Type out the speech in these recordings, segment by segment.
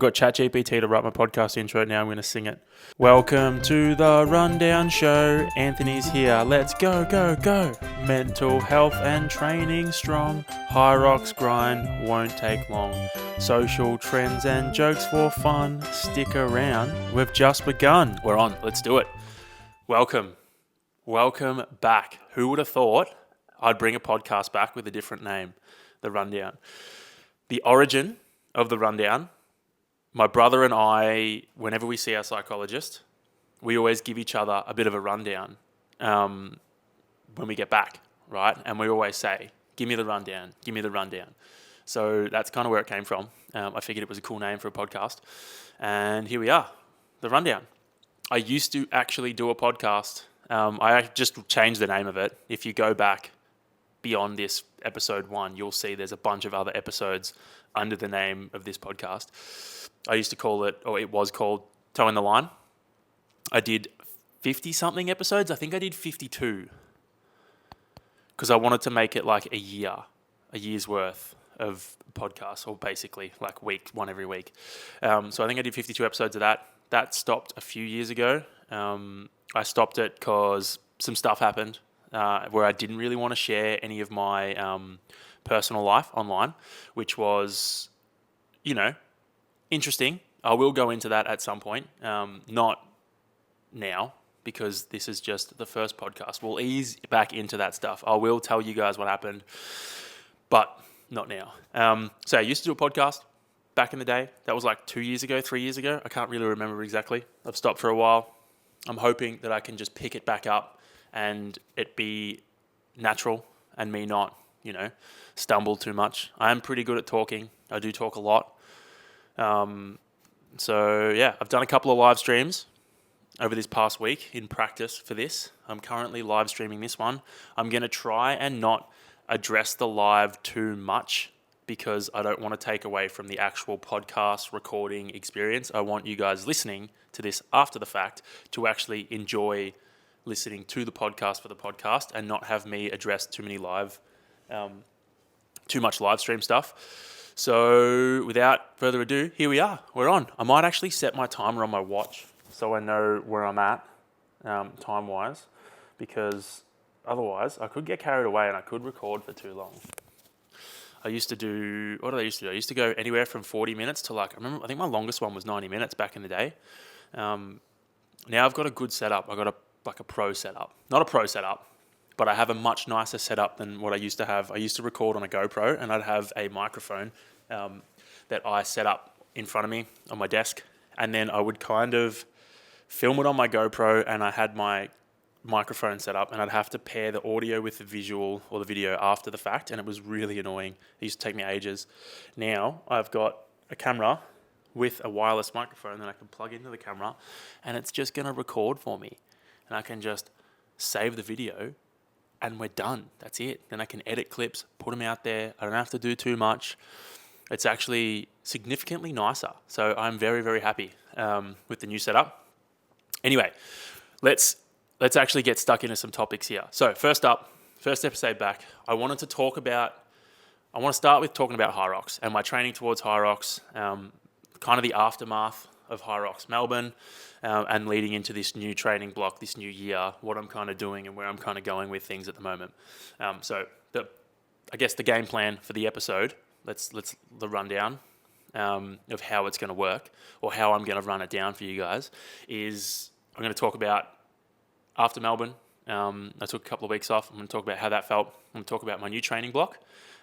got ChatGPT to write my podcast intro. Now I'm going to sing it. Welcome to the Rundown Show. Anthony's here. Let's go, go, go. Mental health and training strong. Hyrox grind won't take long. Social trends and jokes for fun. Stick around. We've just begun. We're on. Let's do it. Welcome. Welcome back. Who would have thought I'd bring a podcast back with a different name? The Rundown. The origin of the Rundown, my brother and I, whenever we see our psychologist, we always give each other a bit of a rundown when we get back, right? And we always say, give me the rundown, give me the rundown. So that's kind of where it came from. I figured it was a cool name for a podcast. And here we are, the Rundown. I used to actually do a podcast. I just changed the name of it. If you go back beyond this episode 1, you'll see there's a bunch of other episodes under the name of this podcast. I used to call it, or it was called, Towing the Line. I did 50-something episodes. I think I did 52 because I wanted to make it like a year's worth of podcasts, or basically like one every week. So I think I did 52 episodes of that. That stopped a few years ago. I stopped it because some stuff happened where I didn't really want to share any of my personal life online, which was, interesting. I will go into that at some point. Not now, because this is just the first podcast. We'll ease back into that stuff. I will tell you guys what happened, but not now. So I used to do a podcast back in the day. That was like 2 years ago, 3 years ago. I can't really remember exactly. I've stopped for a while. I'm hoping that I can just pick it back up and it be natural and me not, stumble too much. I am pretty good at talking. I do talk a lot. So yeah, I've done a couple of live streams over this past week in practice for this. I'm currently live streaming this one. I'm going to try and not address the live too much because I don't want to take away from the actual podcast recording experience. I want you guys listening to this after the fact to actually enjoy listening to the podcast for the podcast and not have me address too much live stream stuff. So without further ado, here we are. We're on. I might actually set my timer on my watch so I know where I'm at time-wise, because otherwise I could get carried away and I could record for too long. What did I used to do? I used to go anywhere from 40 minutes to I think my longest one was 90 minutes back in the day. Now I've got a good setup. I've got a pro setup. Not a pro setup, but I have a much nicer setup than what I used to have. I used to record on a GoPro and I'd have a microphone that I set up in front of me on my desk. And then I would kind of film it on my GoPro and I had my microphone set up and I'd have to pair the audio with the visual or the video after the fact. And it was really annoying. It used to take me ages. Now I've got a camera with a wireless microphone that I can plug into the camera and it's just going to record for me. And I can just save the video and we're done. That's it. Then I can edit clips, put them out there. I don't have to do too much. It's actually significantly nicer. So I'm very, very happy with the new setup. Anyway, let's actually get stuck into some topics here. So first episode back, I want to start with talking about Hyrox and my training towards Hyrox, kind of the aftermath of Hyrox Melbourne, and leading into this new training block, this new year, what I'm kind of doing and where I'm kind of going with things at the moment. So I guess the game plan for the episode, the rundown of how it's going to work or how I'm going to run it down for you guys is I'm going to talk about after Melbourne. I took a couple of weeks off. I'm going to talk about how that felt. I'm going to talk about my new training block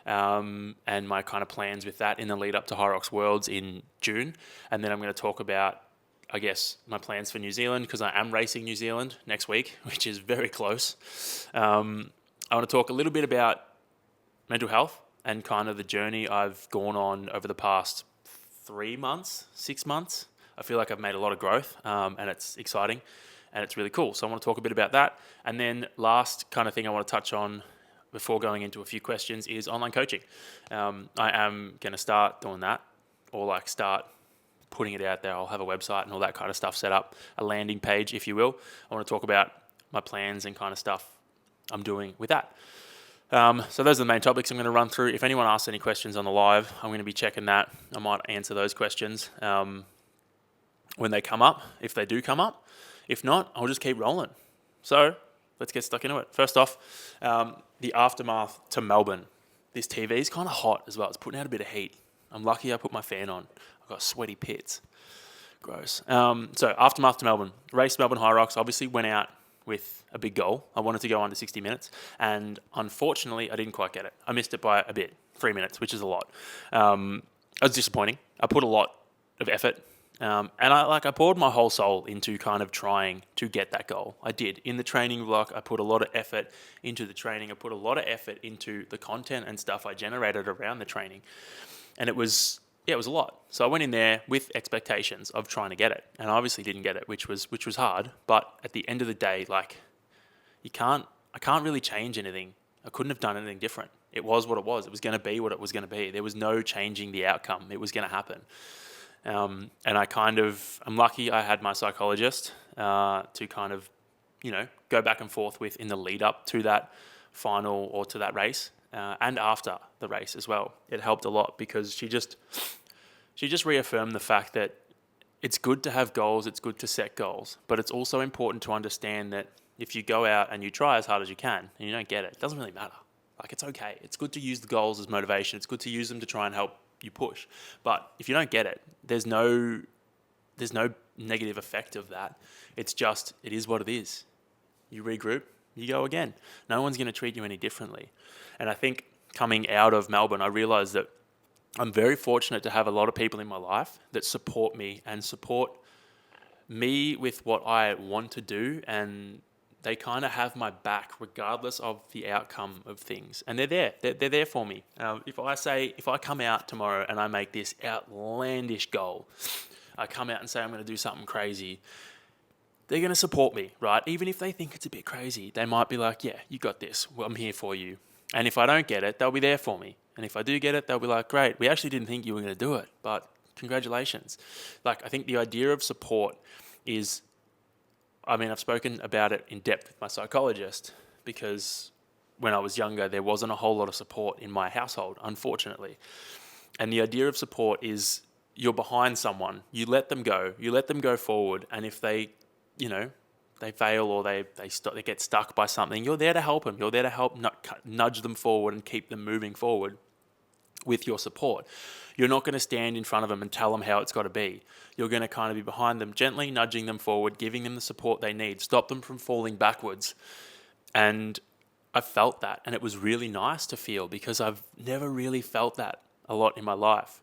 and my kind of plans with that in the lead up to Hyrox Worlds in June. And then I'm going to talk about, I guess, my plans for New Zealand because I am racing New Zealand next week, which is very close. I want to talk a little bit about mental health and kind of the journey I've gone on over the past 6 months. I feel like I've made a lot of growth and it's exciting and it's really cool. So I want to talk a bit about that. And then last kind of thing I want to touch on before going into a few questions is online coaching. I am going to start doing that or start putting it out there. I'll have a website and all that kind of stuff set up, a landing page, if you will. I want to talk about my plans and kind of stuff I'm doing with that. So those are the main topics I'm going to run through. If anyone asks any questions on the live, I'm going to be checking that. I might answer those questions when they come up, if they do come up. If not, I'll just keep rolling. So let's get stuck into it. First off, the aftermath to Melbourne. This TV is kind of hot as well. It's putting out a bit of heat. I'm lucky I put my fan on. I've got sweaty pits. Gross. So aftermath to Melbourne. Race Melbourne Hyrox. Obviously went out with a big goal. I wanted to go under 60 minutes. And unfortunately, I didn't quite get it. I missed it by a bit. 3 minutes, which is a lot. It was disappointing. I put a lot of effort. And I poured my whole soul into kind of trying to get that goal. I did. In the training block, I put a lot of effort into the training. I put a lot of effort into the content and stuff I generated around the training. And it was a lot. So I went in there with expectations of trying to get it. And I obviously didn't get it, which was hard. But at the end of the day, like, I can't really change anything. I couldn't have done anything different. It was what it was. It was going to be what it was going to be. There was no changing the outcome. It was going to happen. And I'm lucky I had my psychologist to kind of, go back and forth with in the lead up to that final or to that race and after the race as well. It helped a lot because she just reaffirmed the fact that it's good to have goals, it's good to set goals, but it's also important to understand that if you go out and you try as hard as you can and you don't get it, it doesn't really matter. Like, it's okay. It's good to use the goals as motivation. It's good to use them to try and help you push. But if you don't get it, there's no negative effect of that. It's just, it is what it is. You regroup, you go again. No one's going to treat you any differently. And I think coming out of Melbourne, I realized that I'm very fortunate to have a lot of people in my life that support me and support me with what I want to do, and they kind of have my back regardless of the outcome of things. And they're there. They're there for me. If I come out tomorrow and I make this outlandish goal, I come out and say I'm going to do something crazy, they're going to support me, right? Even if they think it's a bit crazy, they might be like, yeah, you got this. Well, I'm here for you. And if I don't get it, they'll be there for me. And if I do get it, they'll be like, great, we actually didn't think you were going to do it, but congratulations. Like, I think the idea of support is, I've spoken about it in depth with my psychologist because when I was younger, there wasn't a whole lot of support in my household, unfortunately. And the idea of support is you're behind someone, you let them go forward. And if they, they fail or they get stuck by something, you're there to help them. You're there to help nudge them forward and keep them moving forward with your support. You're not going to stand in front of them and tell them how it's got to be. You're going to kind of be behind them, gently nudging them forward, giving them the support they need, stop them from falling backwards. And I felt that, and it was really nice to feel because I've never really felt that a lot in my life.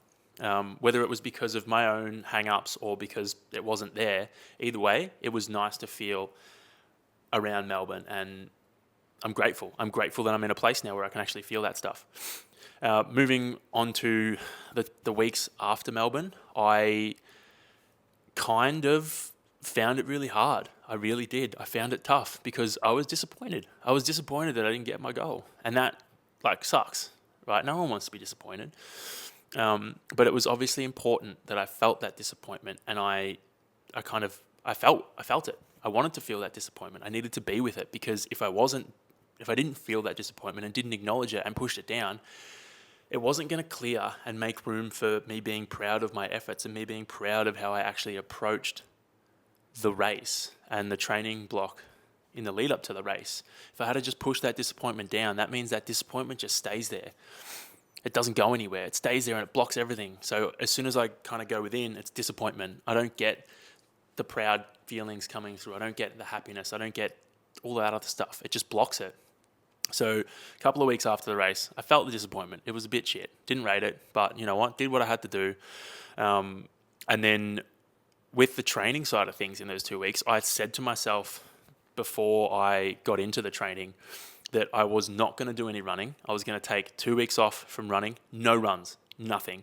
Whether it was because of my own hang-ups or because it wasn't there, either way, it was nice to feel around Melbourne, and I'm grateful. I'm grateful that I'm in a place now where I can actually feel that stuff. Moving on to the weeks after Melbourne, I kind of found it really hard. I really did. I found it tough because I was disappointed. I was disappointed that I didn't get my goal. And that, sucks, right? No one wants to be disappointed. But it was obviously important that I felt that disappointment, and I felt it. I wanted to feel that disappointment. I needed to be with it because if I didn't feel that disappointment and didn't acknowledge it and pushed it down, it wasn't going to clear and make room for me being proud of my efforts and me being proud of how I actually approached the race and the training block in the lead up to the race. If I had to just push that disappointment down, that means that disappointment just stays there. It doesn't go anywhere. It stays there and it blocks everything. So as soon as I kind of go within, it's disappointment. I don't get the proud feelings coming through. I don't get the happiness. I don't get all that other stuff. It just blocks it. So a couple of weeks after the race, I felt the disappointment. It was a bit shit. Didn't rate it, but you know what? Did what I had to do. And then with the training side of things in those 2 weeks, I said to myself before I got into the training that I was not going to do any running. I was going to take 2 weeks off from running. No runs, nothing.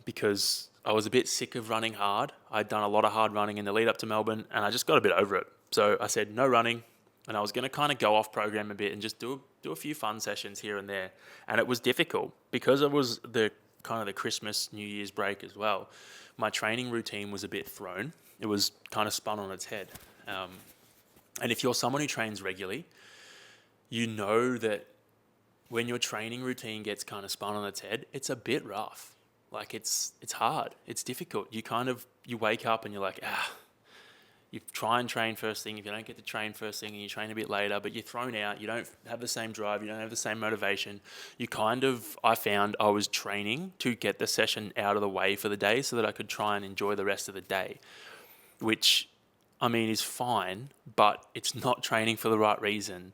Because I was a bit sick of running hard. I'd done a lot of hard running in the lead up to Melbourne, and I just got a bit over it. So I said no running, and I was going to kind of go off program a bit and just do a few fun sessions here and there. And it was difficult because it was the Christmas, New Year's break as well. My training routine was a bit thrown. It was kind of spun on its head. And if you're someone who trains regularly, you know that when your training routine gets kind of spun on its head, it's a bit rough. Like it's hard. It's difficult. You wake up and you're like, you try and train first thing. If you don't get to train first thing and you train a bit later, but you're thrown out, you don't have the same drive, you don't have the same motivation. I found I was training to get the session out of the way for the day so that I could try and enjoy the rest of the day, which, I mean, is fine, but it's not training for the right reason.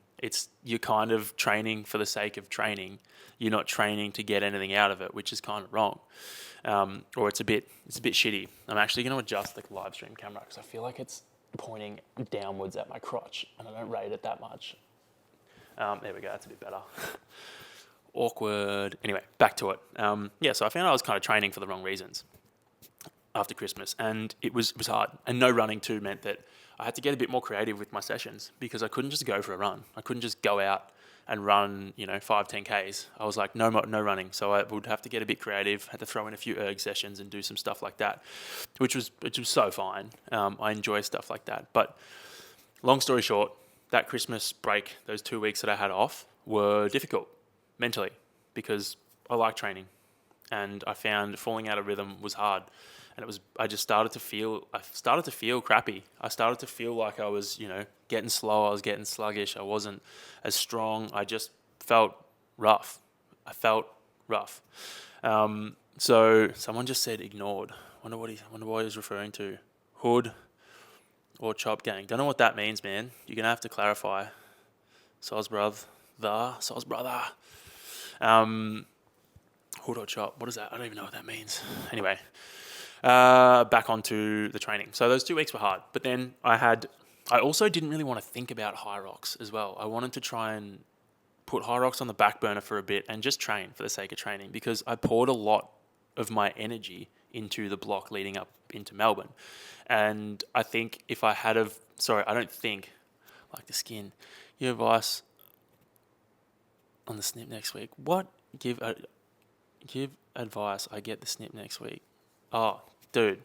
You're kind of training for the sake of training. You're not training to get anything out of it, which is kind of wrong. Or it's a bit shitty. I'm actually going to adjust the live stream camera because I feel like it's pointing downwards at my crotch and I don't rate it that much. There we go. That's a bit better. Awkward. Anyway, back to it. So I found I was kind of training for the wrong reasons after Christmas, and it was hard. And no running too meant that I had to get a bit more creative with my sessions because I couldn't just go for a run. I couldn't just go out and run, 5, 10Ks. I was like, no running. So I would have to get a bit creative, had to throw in a few erg sessions and do some stuff like that, which was so fine. I enjoy stuff like that. But long story short, that Christmas break, those 2 weeks that I had off were difficult mentally because I like training and I found falling out of rhythm was hard. And I started to feel crappy. I started to feel like I was, getting slow. I was getting sluggish. I wasn't as strong. I just felt rough. So someone just said ignored. Wonder what he's referring to. Hood or chop gang. Don't know what that means, man. You're gonna have to clarify. Soz brother. Hood or chop. What is that? I don't even know what that means. Anyway. Back onto the training. So those 2 weeks were hard, but then I also didn't really want to think about Hyrox as well. I wanted to try and put Hyrox on the back burner for a bit and just train for the sake of training because I poured a lot of my energy into the block leading up into Melbourne. And I think if I had like the skin, your advice on the snip next week. What? Give advice. I get the snip next week. Oh, dude,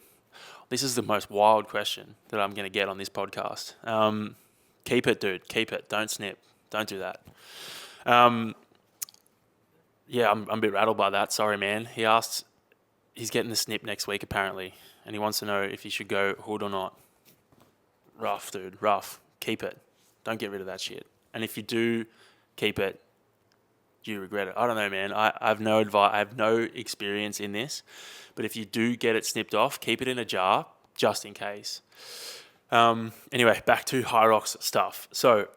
this is the most wild question that I'm going to get on this podcast. Keep it, dude. Keep it. Don't snip. Don't do that. I'm a bit rattled by that. Sorry, man. He's getting the snip next week, apparently, and he wants to know if he should go hood or not. Rough, dude. Rough. Keep it. Don't get rid of that shit. And if you do keep it, do you regret it? I don't know, man. I have no advice. I have no experience in this. But if you do get it snipped off, keep it in a jar just in case. Anyway, back to Hyrox stuff. So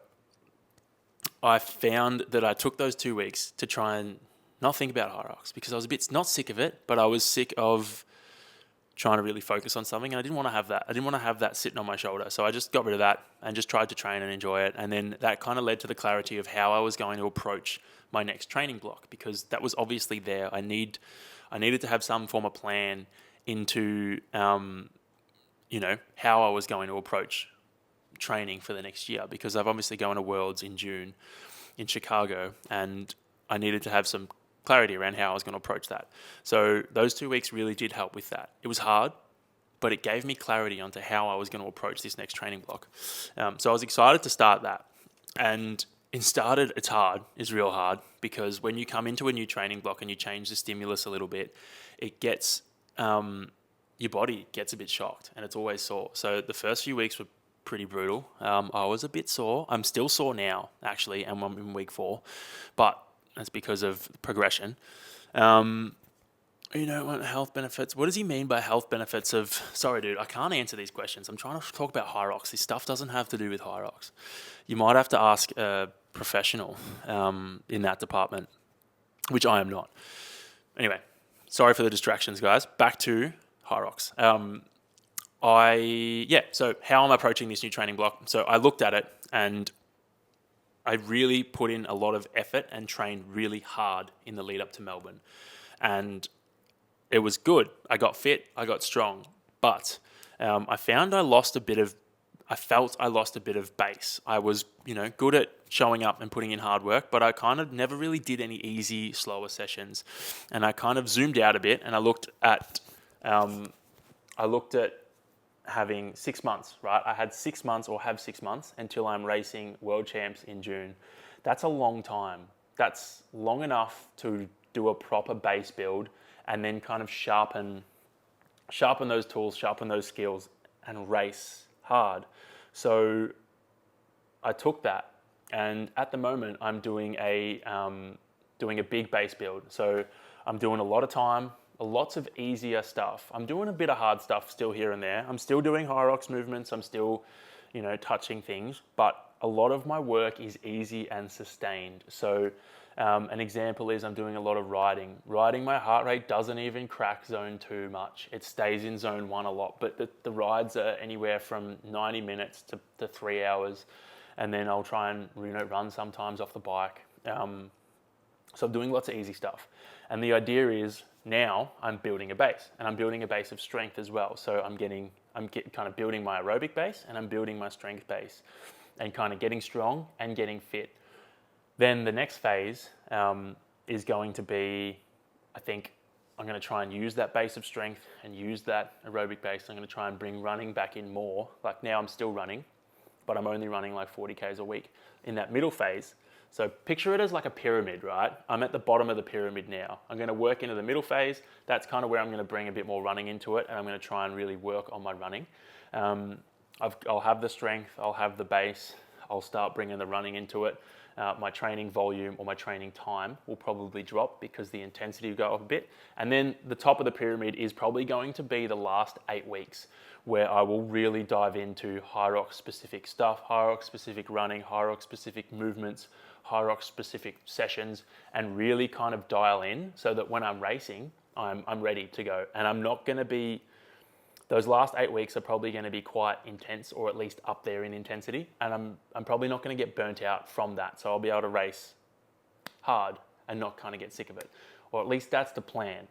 I found that I took those 2 weeks to try and not think about Hyrox because I was a bit, not sick of it, but I was sick of trying to really focus on something. And I didn't want to have that. I didn't want to have that sitting on my shoulder. So I just got rid of that and just tried to train and enjoy it. And then that kind of led to the clarity of how I was going to approach my next training block because that was obviously there. I needed to have some form of plan into, how I was going to approach training for the next year because I've obviously going to Worlds in June in Chicago and I needed to have some clarity around how I was going to approach that. So those 2 weeks really did help with that. It was hard, but it gave me clarity onto how I was going to approach this next training block. So I was excited to start that. And it's hard, it's real hard because when you come into a new training block and you change the stimulus a little bit, it gets, your body gets a bit shocked and it's always sore. So the first few weeks were pretty brutal. I was a bit sore. I'm still sore now, actually, and I'm in week 4, but that's because of progression. Health benefits. What does he mean by health benefits of... Sorry, dude, I can't answer these questions. I'm trying to talk about Hyrox. This stuff doesn't have to do with Hyrox. You might have to ask a professional in that department, which I am not. Anyway, sorry for the distractions, guys. Back to Hyrox. So how I'm approaching this new training block. So I looked at it and I really put in a lot of effort and trained really hard in the lead up to Melbourne. And it was good. I got fit, I got strong, but I found I felt I lost a bit of base. I was, good at showing up and putting in hard work, but I kind of never really did any easy, slower sessions. And I kind of zoomed out a bit and I looked at having 6 months, right? I had 6 months or have 6 months until I'm racing world champs in June. That's a long time that's long enough to do a proper base build and then kind of sharpen those tools, sharpen those skills, and race hard. So I took that, and at the moment I'm doing a big base build. So I'm doing a lot of time, lots of easier stuff. I'm doing a bit of hard stuff still here and there. I'm still doing Hyrox movements. I'm still, touching things, but a lot of my work is easy and sustained. So an example is I'm doing a lot of riding. Riding, my heart rate doesn't even crack zone 2 much. It stays in zone 1 a lot, but the rides are anywhere from 90 minutes to 3 hours. And then I'll try and run sometimes off the bike. So I'm doing lots of easy stuff. And the idea is now I'm building a base, and I'm building a base of strength as well. So I'm kind of building my aerobic base, and I'm building my strength base, and kind of getting strong and getting fit. Then the next phase is going to be, I think I'm going to try and use that base of strength and use that aerobic base. I'm going to try and bring running back in more. Like now I'm still running, but I'm only running like 40 Ks a week. In that middle phase, so picture it as like a pyramid, right? I'm at the bottom of the pyramid now. I'm going to work into the middle phase. That's kind of where I'm going to bring a bit more running into it, and I'm going to try and really work on my running. I'll have the strength, I'll have the base, I'll start bringing the running into it. My training volume or my training time will probably drop because the intensity will go up a bit. And then the top of the pyramid is probably going to be the last 8 weeks, where I will really dive into Hyrox specific stuff, Hyrox specific running, Hyrox specific movements, Hyrox specific sessions, and really kind of dial in so that when I'm racing, I'm ready to go. And I'm not going to be, those last 8 weeks are probably going to be quite intense, or at least up there in intensity. And I'm probably not going to get burnt out from that. So I'll be able to race hard and not kind of get sick of it. Or at least that's the plan.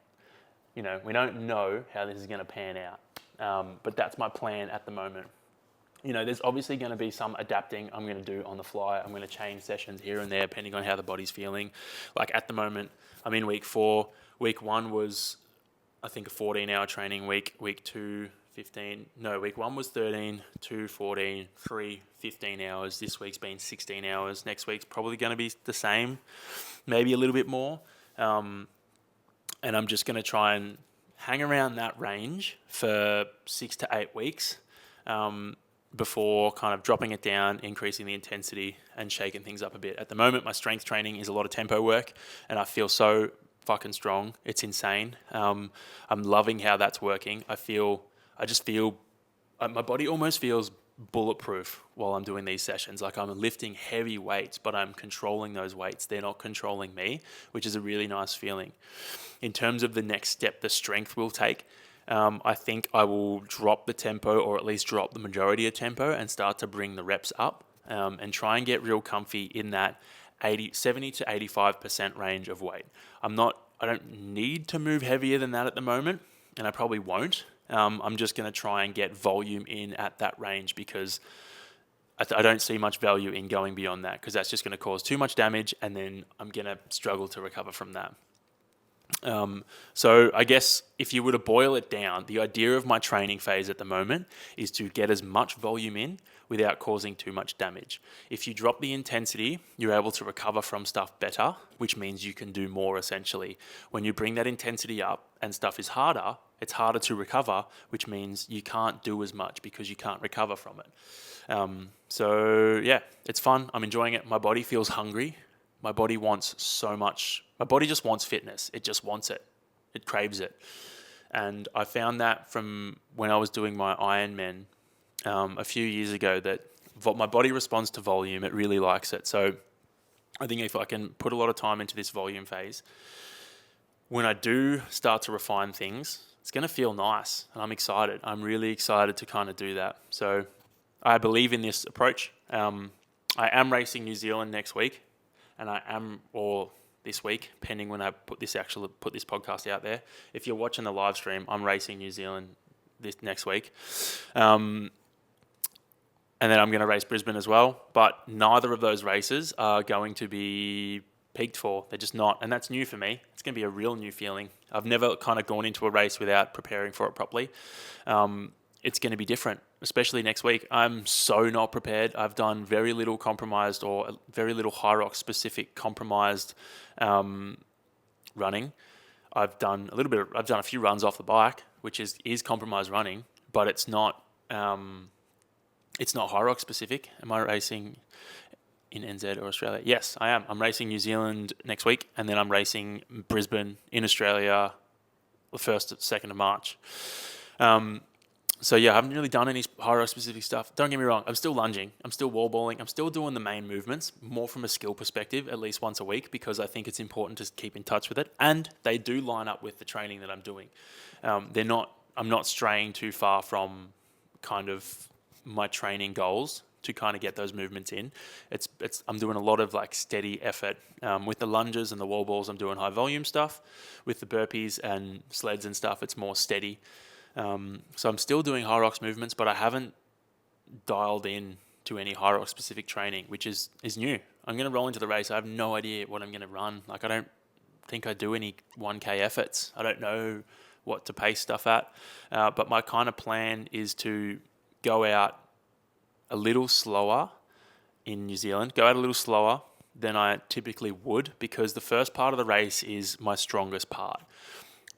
We don't know how this is going to pan out. But that's my plan at the moment. There's obviously going to be some adapting I'm going to do on the fly. I'm going to change sessions here and there depending on how the body's feeling. Like at the moment, I'm in week 4. Week 1 was, I think, a 14-hour training week. Week 2, 15. No, week 1 was 13, 2, 14, 3, 15 hours. This week's been 16 hours. Next week's probably going to be the same, maybe a little bit more. And I'm just going to try and hang around that range for 6 to 8 weeks. Before kind of dropping it down, increasing the intensity, and shaking things up a bit. At the moment, my strength training is a lot of tempo work, and I feel so fucking strong. It's insane. I'm loving how that's working. I just feel, my body almost feels bulletproof while I'm doing these sessions. Like I'm lifting heavy weights, but I'm controlling those weights. They're not controlling me, which is a really nice feeling. In terms of the next step the strength will take, I think I will drop the tempo, or at least drop the majority of tempo, and start to bring the reps up, and try and get real comfy in that 70 to 85% range of weight. I don't need to move heavier than that at the moment, and I probably won't. I'm just going to try and get volume in at that range, because I don't see much value in going beyond that, because that's just going to cause too much damage, and then I'm going to struggle to recover from that. So I guess if you were to boil it down, the idea of my training phase at the moment is to get as much volume in without causing too much damage. If you drop the intensity, you're able to recover from stuff better, which means you can do more essentially. When you bring that intensity up and stuff is harder, it's harder to recover, which means you can't do as much because you can't recover from it. So yeah, it's fun. I'm enjoying it. My body feels hungry. My body wants so much. My body just wants fitness. It just wants it. It craves it. And I found that from when I was doing my Ironman a few years ago, that my body responds to volume. It really likes it. So I think if I can put a lot of time into this volume phase, when I do start to refine things, it's going to feel nice. And I'm excited. I'm really excited to kind of do that. So I believe in this approach. I am racing New Zealand next week. And or this week, pending when I put this podcast out there. If you're watching the live stream, I'm racing New Zealand this next week. And then I'm going to race Brisbane as well. But neither of those races are going to be peaked for. They're just not. And that's new for me. It's going to be a real new feeling. I've never kind of gone into a race without preparing for it properly. It's going to be different. especially next week, I'm so not prepared. I've done very little compromised or very little Hyrox specific compromised running. I've done a few runs off the bike, which is compromised running, but it's not Hyrox specific. Am I racing in NZ or Australia? Yes, I am. I'm racing New Zealand next week, and then I'm racing Brisbane in Australia the 1st, 2nd of March. So yeah, I haven't really done any Hyrox specific stuff. Don't get me wrong, I'm still lunging, I'm still wall balling, I'm still doing the main movements, more from a skill perspective, at least once a week, because I think it's important to keep in touch with it. And they do line up with the training that I'm doing. I'm not straying too far from kind of my training goals to kind of get those movements in. I'm doing a lot of like steady effort. With the lunges and the wall balls, I'm doing high volume stuff. With the burpees and sleds and stuff, it's more steady. So I'm still doing Hyrox movements, but I haven't dialed in to any Hyrox specific training, which is new. I'm going to roll into the race. I have no idea what I'm going to run. Like, I don't think I do any 1K efforts. I don't know what to pace stuff at. But my kind of plan is to go out a little slower in New Zealand, go out a little slower than I typically would, because the first part of the race is my strongest part.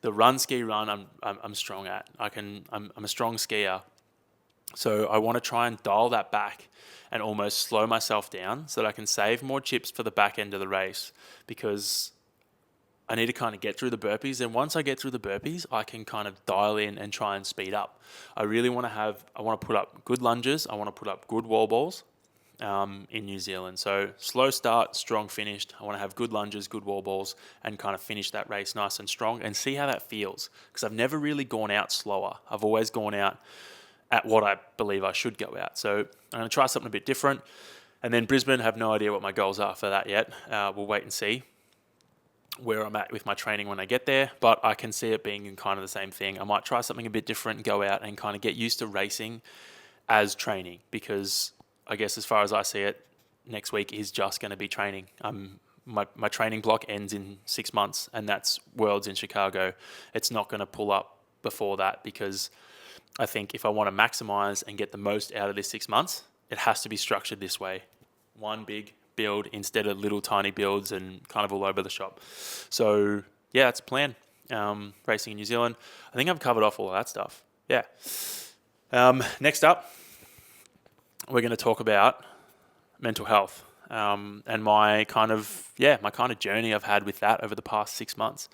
The ski run, I'm strong at. I'm a strong skier, so I want to try and dial that back and almost slow myself down so that I can save more chips for the back end of the race, because I need to kind of get through the burpees. And once I get through the burpees, I can kind of dial in and try and speed up. I want to put up good lunges. I want to put up good wall balls. In New Zealand. So slow start, strong finished. I want to have good lunges, good wall balls, and kind of finish that race nice and strong and see how that feels. Because I've never really gone out slower. I've always gone out at what I believe I should go out. So I'm going to try something a bit different. And then Brisbane, have no idea what my goals are for that yet. We'll wait and see where I'm at with my training when I get there, but I can see it being kind of the same thing. I might try something a bit different and go out and kind of get used to racing as training, because I guess as far as I see it, next week is just going to be training. My training block ends in 6 months, and that's Worlds in Chicago. It's not going to pull up before that, because I think if I want to maximize and get the most out of this 6 months, it has to be structured this way. One big build instead of little tiny builds and kind of all over the shop. So yeah, that's a plan. Racing in New Zealand. I think I've covered off all of that stuff. Yeah. Next up, we're going to talk about mental health and my kind of journey I've had with that over the past 6 months.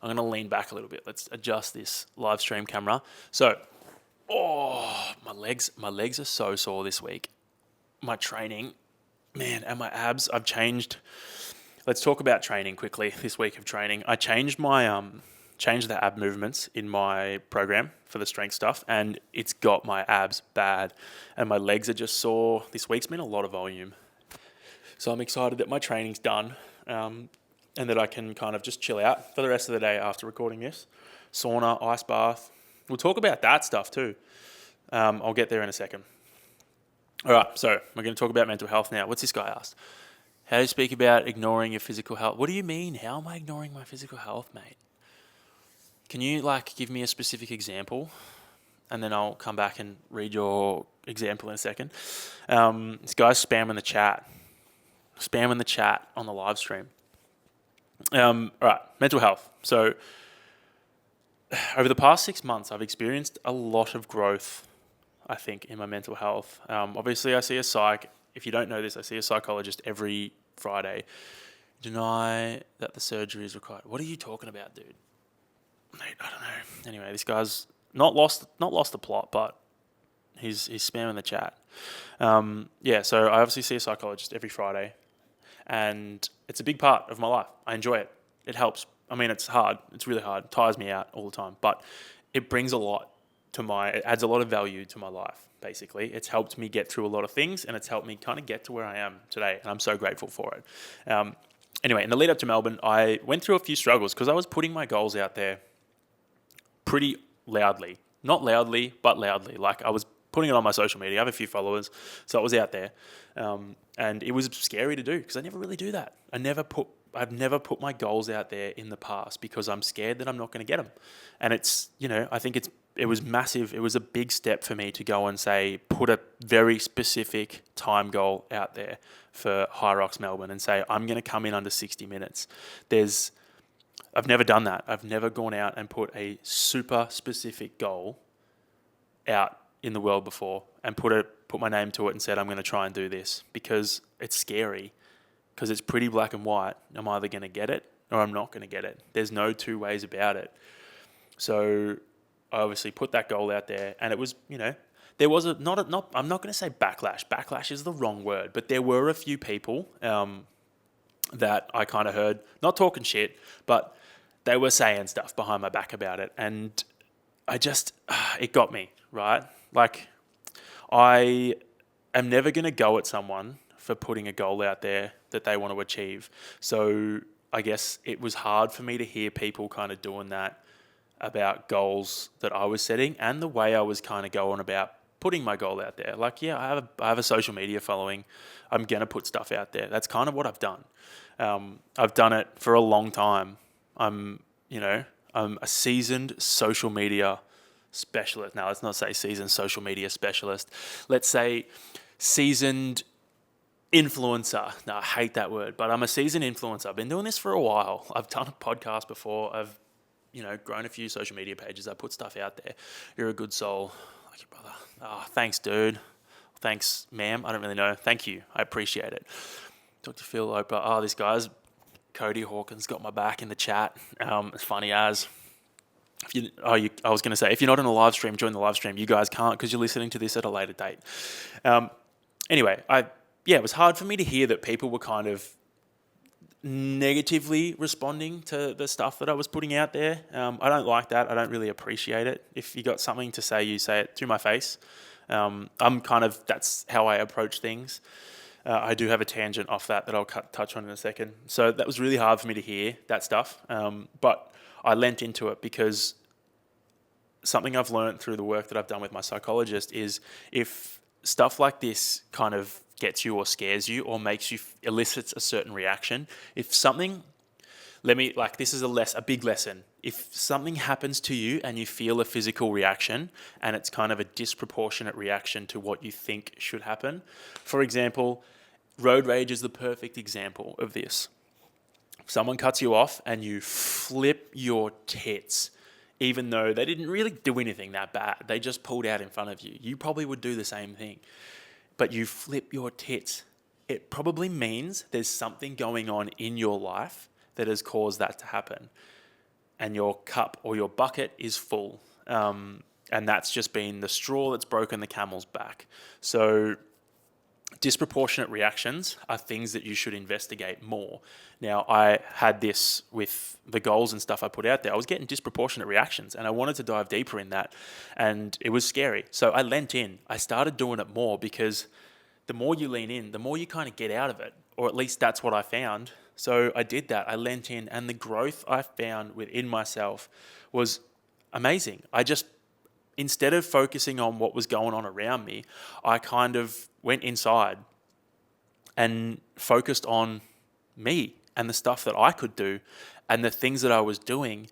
I'm going to lean back a little bit. Let's adjust this live stream camera. So, my legs are so sore this week. My training, man, and my abs, I've changed. Let's talk about training quickly. This week of training, I changed my changed the ab movements in my program for the strength stuff, and it's got my abs bad, and my legs are just sore. This week's been a lot of volume, so I'm excited that my training's done, and that I can kind of just chill out for the rest of the day after recording this. Sauna, ice bath. We'll talk about that stuff too. I'll get there in a second. All right, so we're going to talk about mental health now. What's this guy asked? How do you speak about ignoring your physical health? What do you mean? How am I ignoring my physical health, mate? Can you give me a specific example, and then I'll come back and read your example in a second. This guy's spamming the chat on the live stream. All right, mental health. So over the past 6 months, I've experienced a lot of growth, I think, in my mental health. Obviously, I see a psych. If you don't know this, I see a psychologist every Friday. Deny that the surgery is required. What are you talking about, dude? Mate, I don't know. Anyway, this guy's not lost the plot, but he's spamming the chat. So I obviously see a psychologist every Friday, and it's a big part of my life. I enjoy it. It helps. I mean, it's hard. It's really hard. It tires me out all the time, but it brings it adds a lot of value to my life, basically. It's helped me get through a lot of things, and it's helped me kind of get to where I am today, and I'm so grateful for it. Anyway, in the lead up to Melbourne, I went through a few struggles because I was putting my goals out there pretty loudly. Not loudly, but loudly. Like, I was putting it on my social media. I have a few followers, so it was out there. And it was scary to do because I never really do that. I've never put my goals out there in the past because I'm scared that I'm not going to get them. And it's, I think it was massive. It was a big step for me to go and say, put a very specific time goal out there for Hyrox Melbourne and say, I'm going to come in under 60 minutes. I've never done that. I've never gone out and put a super specific goal out in the world before and put my name to it and said, I'm going to try and do this, because it's scary, because it's pretty black and white. I'm either going to get it or I'm not going to get it. There's no two ways about it. So I obviously put that goal out there, and it was, there was I'm not going to say backlash. Backlash is the wrong word, but there were a few people that I kind of heard, not talking shit, but they were saying stuff behind my back about it. And it got me, right? Like, I am never going to go at someone for putting a goal out there that they want to achieve. So I guess it was hard for me to hear people kind of doing that about goals that I was setting and the way I was kind of going about putting my goal out there. Like, yeah, I have a social media following. I'm going to put stuff out there. That's kind of what I've done. I've done it for a long time. I'm a seasoned social media specialist. Now, let's not say seasoned social media specialist. Let's say seasoned influencer. No, I hate that word, but I'm a seasoned influencer. I've been doing this for a while. I've done a podcast before. I've, grown a few social media pages. I put stuff out there. You're a good soul. Like your brother. Oh, thanks, dude. Thanks, ma'am. I don't really know. Thank you. I appreciate it. Dr. Phil Oprah. Oh, this guy's Cody Hawkins got my back in the chat. It's funny as. I was going to say, if you're not in the live stream, join the live stream. You guys can't because you're listening to this at a later date. Anyway, it was hard for me to hear that people were kind of negatively responding to the stuff that I was putting out there. I don't like that. I don't really appreciate it. If you got something to say, you say it to my face. That's how I approach things. I do have a tangent off that I'll touch on in a second. So that was really hard for me to hear that stuff. But I lent into it because something I've learned through the work that I've done with my psychologist is if stuff like this kind of gets you or scares you or elicits a certain reaction, if something, this is a big lesson. If something happens to you and you feel a physical reaction and it's kind of a disproportionate reaction to what you think should happen, for example, road rage is the perfect example of this. If someone cuts you off and you flip your tits, even though they didn't really do anything that bad, they just pulled out in front of you, you probably would do the same thing. But you flip your tits, it probably means there's something going on in your life that has caused that to happen. And your cup or your bucket is full. And that's just been the straw that's broken the camel's back. So disproportionate reactions are things that you should investigate more. Now, I had this with the goals and stuff I put out there. I was getting disproportionate reactions and I wanted to dive deeper in that. And it was scary. So I lent in. I started doing it more because the more you lean in, the more you kind of get out of it. Or at least that's what I found. So I did that. I lent in, and the growth I found within myself was amazing. Instead of focusing on what was going on around me, I kind of went inside and focused on me and the stuff that I could do and the things that I was doing.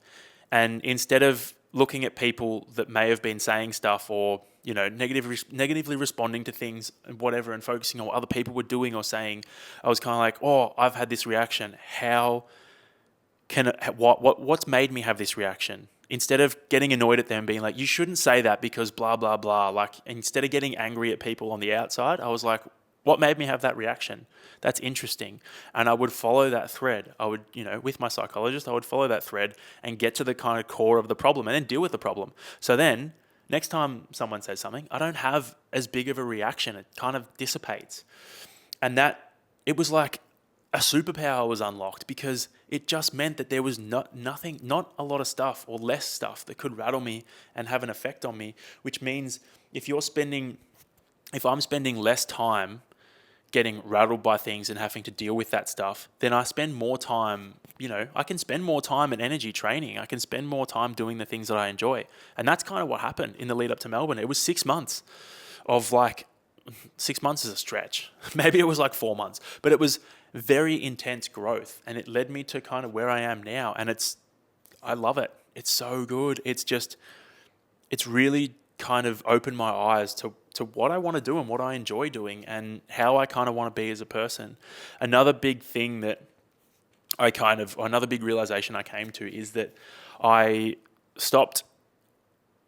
And instead of looking at people that may have been saying stuff or negatively responding to things and whatever, and focusing on what other people were doing or saying, I was kind of like, oh, I've had this reaction. What's made me have this reaction? Instead of getting annoyed at them, being like, you shouldn't say that because blah, blah, blah. Like, instead of getting angry at people on the outside, I was like, what made me have that reaction? That's interesting. And I would follow that thread. I would, with my psychologist, I would follow that thread and get to the kind of core of the problem and then deal with the problem. So then next time someone says something, I don't have as big of a reaction. It kind of dissipates. And it was like a superpower was unlocked because it just meant that there was not a lot of stuff or less stuff that could rattle me and have an effect on me, which means if I'm spending less time getting rattled by things and having to deal with that stuff, then I spend more time, I can spend more time and energy training. I can spend more time doing the things that I enjoy. And that's kind of what happened in the lead up to Melbourne. It was 6 months of 6 months is a stretch. Maybe it was 4 months, but it was very intense growth. And it led me to kind of where I am now. And I love it. It's so good. It's just, it's really kind of opened my eyes to what I want to do and what I enjoy doing and how I kind of want to be as a person. Another big thing that another big realization I came to is that I stopped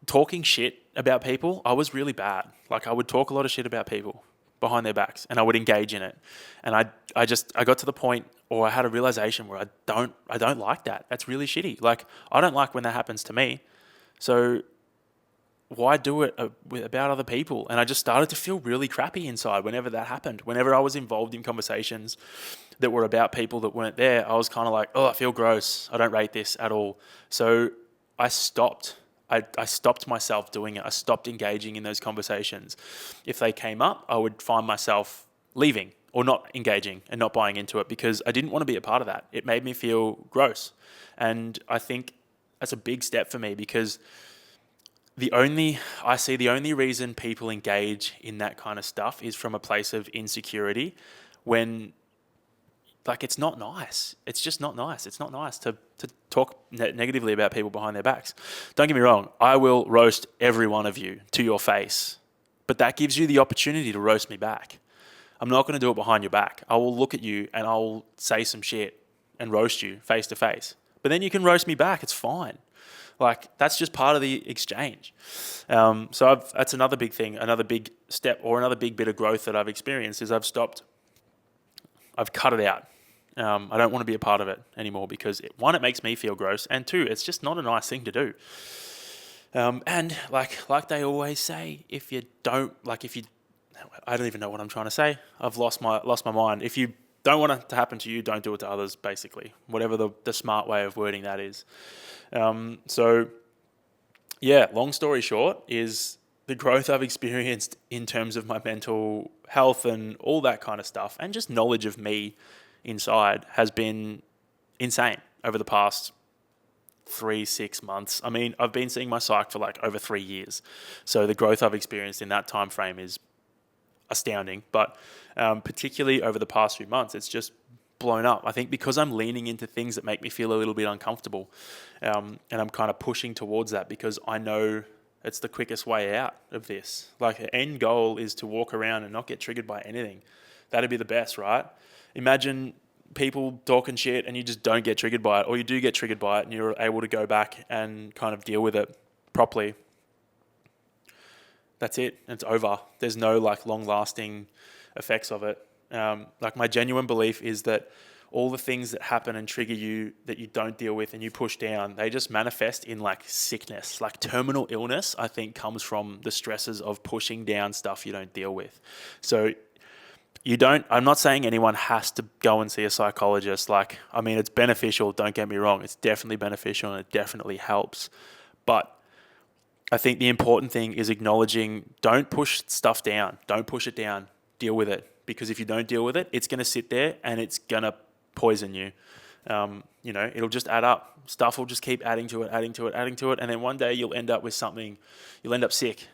talking shit about people. I was really bad. Like, I would talk a lot of shit about people behind their backs, and I would engage in it. And I got to the point, or I had a realization where I don't like that. That's really shitty. Like, I don't like when that happens to me. So why do it about other people? And I just started to feel really crappy inside whenever that happened. Whenever I was involved in conversations that were about people that weren't there, I was kind of like, oh, I feel gross. I don't rate this at all. So I stopped. I stopped myself doing it. I stopped engaging in those conversations. If they came up, I would find myself leaving or not engaging and not buying into it because I didn't want to be a part of that. It made me feel gross. And I think that's a big step for me because I see the only reason people engage in that kind of stuff is from a place of insecurity when, like, it's not nice. It's just not nice. It's not nice to talk negatively about people behind their backs. Don't get me wrong. I will roast every one of you to your face, but that gives you the opportunity to roast me back. I'm not going to do it behind your back. I will look at you and I'll say some shit and roast you face to face. But then you can roast me back. It's fine. Like, that's just part of the exchange. So that's another big thing, another big step or another big bit of growth that I've experienced is I've cut it out. I don't want to be a part of it anymore because one, it makes me feel gross, and two, it's just not a nice thing to do. And like they always say, I don't even know what I'm trying to say. I've lost my mind. If you don't want it to happen to you, don't do it to others, basically. Whatever the smart way of wording that is. So yeah, long story short is the growth I've experienced in terms of my mental health and all that kind of stuff and just knowledge of me inside has been insane over the past 3-6 months. I mean, I've been seeing my psych for like over 3 years. So the growth I've experienced in that time frame is astounding. But particularly over the past few months, it's just blown up. I think because I'm leaning into things that make me feel a little bit uncomfortable, and I'm kind of pushing towards that because I know it's the quickest way out of this. Like, the end goal is to walk around and not get triggered by anything. That'd be the best, right? Imagine people talking shit and you just don't get triggered by it, or you do get triggered by it and you're able to go back and kind of deal with it properly. That's it. It's over. There's no like long-lasting effects of it. Like, my genuine belief is that all the things that happen and trigger you that you don't deal with and you push down, they just manifest in like sickness. Like, terminal illness, I think, comes from the stresses of pushing down stuff you don't deal with. So I'm not saying anyone has to go and see a psychologist. Like, I mean, it's beneficial, don't get me wrong. It's definitely beneficial and it definitely helps. But I think the important thing is acknowledging, don't push stuff down. Don't push it down. Deal with it. Because if you don't deal with it, it's going to sit there and it's going to poison you. It'll just add up. Stuff will just keep adding to it. And then one day you'll end up with something, you'll end up sick.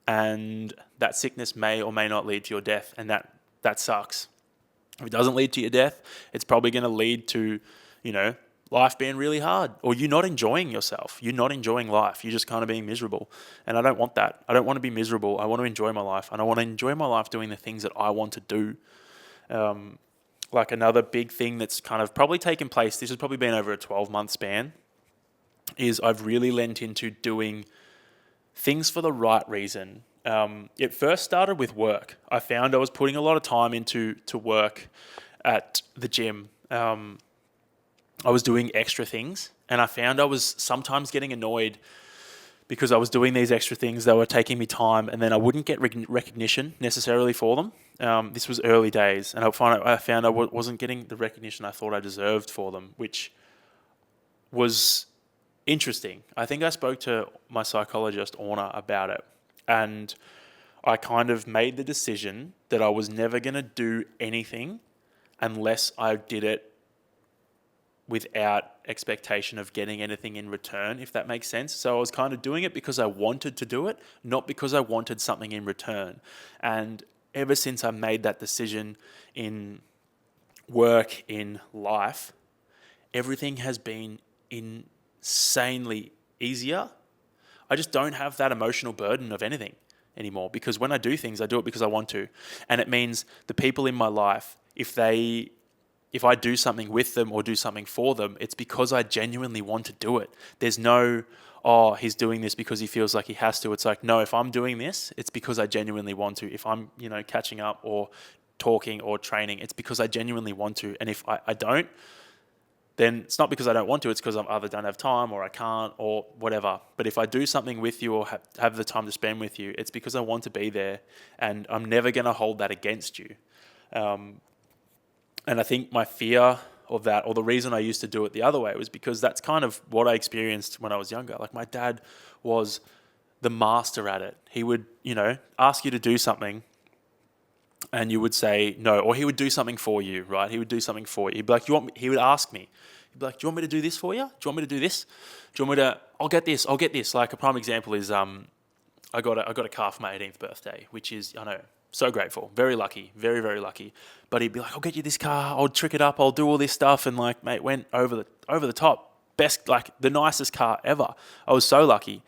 And that sickness may or may not lead to your death. And that sucks. If it doesn't lead to your death, it's probably going to lead to, life being really hard, or you not enjoying yourself. You're not enjoying life. You're just kind of being miserable. And I don't want that. I don't want to be miserable. I want to enjoy my life. And I want to enjoy my life doing the things that I want to do. Like, another big thing that's kind of probably taken place, this has probably been over a 12-month span, is I've really lent into doing things for the right reason. It first started with work. I found I was putting a lot of time into work at the gym. I was doing extra things, and I found I was sometimes getting annoyed because I was doing these extra things that were taking me time, and then I wouldn't get recognition necessarily for them. This was early days, and I found I wasn't getting the recognition I thought I deserved for them, which was interesting. I think I spoke to my psychologist, Orna, about it, and I kind of made the decision that I was never going to do anything unless I did it without expectation of getting anything in return, if that makes sense. So I was kind of doing it because I wanted to do it, not because I wanted something in return. And ever since I made that decision in work, in life, everything has been insanely easier. I just don't have that emotional burden of anything anymore, because when I do things, I do it because I want to. And it means the people in my life, if I do something with them or do something for them, it's because I genuinely want to do it. There's no, oh, he's doing this because he feels like he has to. It's like, no, if I'm doing this, it's because I genuinely want to. If I'm, catching up or talking or training, it's because I genuinely want to. And if I don't, then it's not because I don't want to, it's because I either don't have time or I can't or whatever. But if I do something with you or have the time to spend with you, it's because I want to be there, and I'm never going to hold that against you. And I think my fear of that, or the reason I used to do it the other way, was because that's kind of what I experienced when I was younger. Like, my dad was the master at it. He would, ask you to do something and you would say no, or he would do something for you, right? He would do something for you. He'd be like, he would ask me, he'd be like, do you want me to do this for you? Do you want me to do this? Do you want me to, I'll get this. Like, a prime example is, I got a car for my 18th birthday, which is, I know, so grateful, very lucky, very, very lucky. But he'd be like, I'll get you this car, I'll trick it up, I'll do all this stuff. And like, mate, went over the top, best, like the nicest car ever. I was so lucky.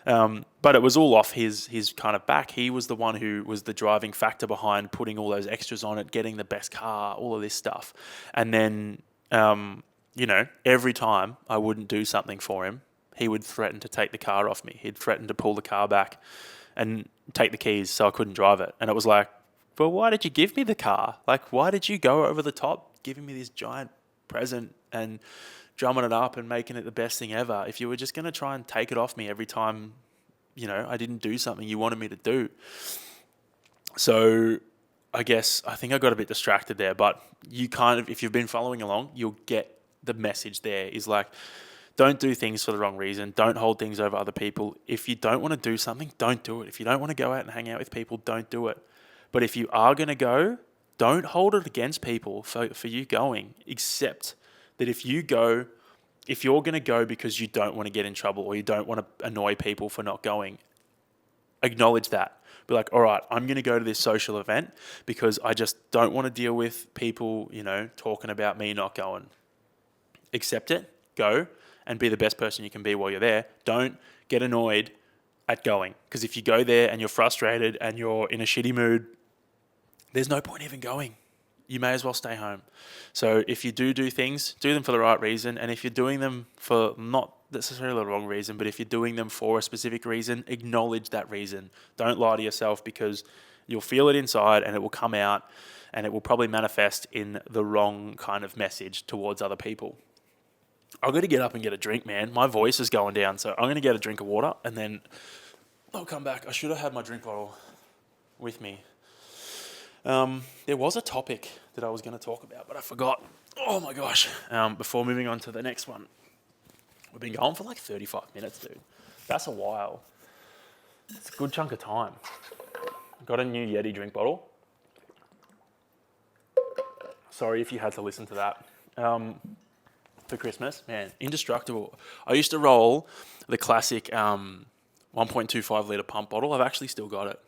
But it was all off his kind of back. He was the one who was the driving factor behind putting all those extras on it, getting the best car, all of this stuff. And then, every time I wouldn't do something for him, he would threaten to take the car off me. He'd threaten to pull the car back and take the keys so I couldn't drive it. And it was like, well, why did you give me the car? Like, why did you go over the top giving me this giant present and drumming it up and making it the best thing ever if you were just going to try and take it off me every time, I didn't do something you wanted me to do? So I think I got a bit distracted there, but you kind of, if you've been following along, you'll get the message there is like, don't do things for the wrong reason. Don't hold things over other people. If you don't want to do something, don't do it. If you don't want to go out and hang out with people, don't do it. But if you are going to go, don't hold it against people for you going, except that if you're going to go because you don't want to get in trouble or you don't want to annoy people for not going, acknowledge that. Be like, all right, I'm going to go to this social event because I just don't want to deal with people, talking about me not going. Accept it, go, and be the best person you can be while you're there. Don't get annoyed at going, because if you go there and you're frustrated and you're in a shitty mood, there's no point even going. You may as well stay home. So if you do things, do them for the right reason. And if you're doing them for not necessarily the wrong reason, but if you're doing them for a specific reason, acknowledge that reason. Don't lie to yourself, because you'll feel it inside and it will come out and it will probably manifest in the wrong kind of message towards other people. I've got to get up and get a drink, man. My voice is going down, so I'm going to get a drink of water and then I'll come back. I should have had my drink bottle with me. There was a topic that I was going to talk about, but I forgot. Oh my gosh. Before moving on to the next one. We've been going for like 35 minutes, dude. That's a while. It's a good chunk of time. Got a new Yeti drink bottle. Sorry if you had to listen to that. For Christmas, man, indestructible. I used to roll the classic 1.25 litre pump bottle. I've actually still got it.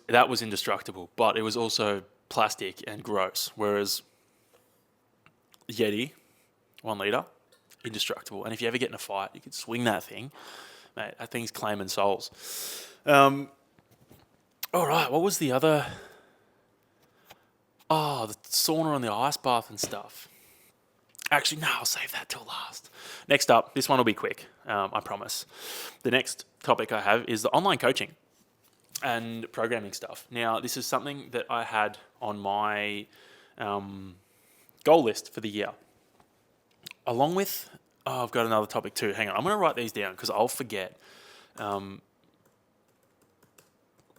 That was indestructible, but it was also plastic and gross. Whereas Yeti, 1 litre, indestructible. And if you ever get in a fight, you could swing that thing. Mate, that thing's claiming souls. All right, what was the other? Oh, the sauna and the ice bath and stuff. Actually, no, I'll save that till last. Next up, this one will be quick, I promise. The next topic I have is the online coaching and programming stuff. Now, this is something that I had on my goal list for the year. Along with, I've got another topic too. Hang on, I'm going to write these down because I'll forget.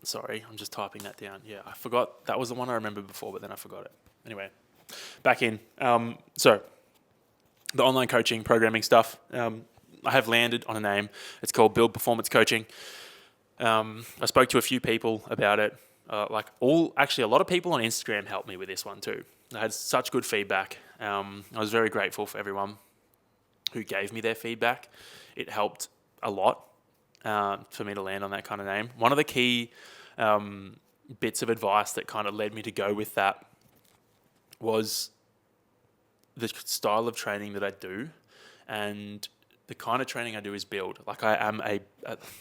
Sorry, I'm just typing that down. Yeah, I forgot. That was the one I remembered before, but then I forgot it. Anyway, back in. So, the online coaching, programming stuff, I have landed on a name. It's called Build Performance Coaching. I spoke to a few people about it. Actually, a lot of people on Instagram helped me with this one too. I had such good feedback. I was very grateful for everyone who gave me their feedback. It helped a lot for me to land on that kind of name. One of the key bits of advice that kind of led me to go with that was the style of training that I do and the kind of training I do is build. Like I'm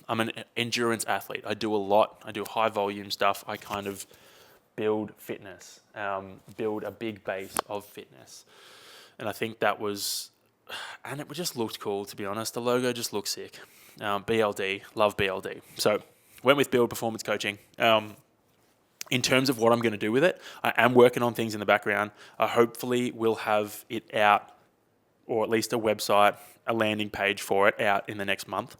an endurance athlete. I do a lot. I do high volume stuff. I kind of build fitness, build a big base of fitness. And I think that was, and it just looked cool, to be honest. The logo just looked sick. BLD, love BLD. So went with Build Performance Coaching. In terms of what I'm going to do with it, I am working on things in the background. I hopefully will have it out, or at least a website, a landing page for it out in the next month.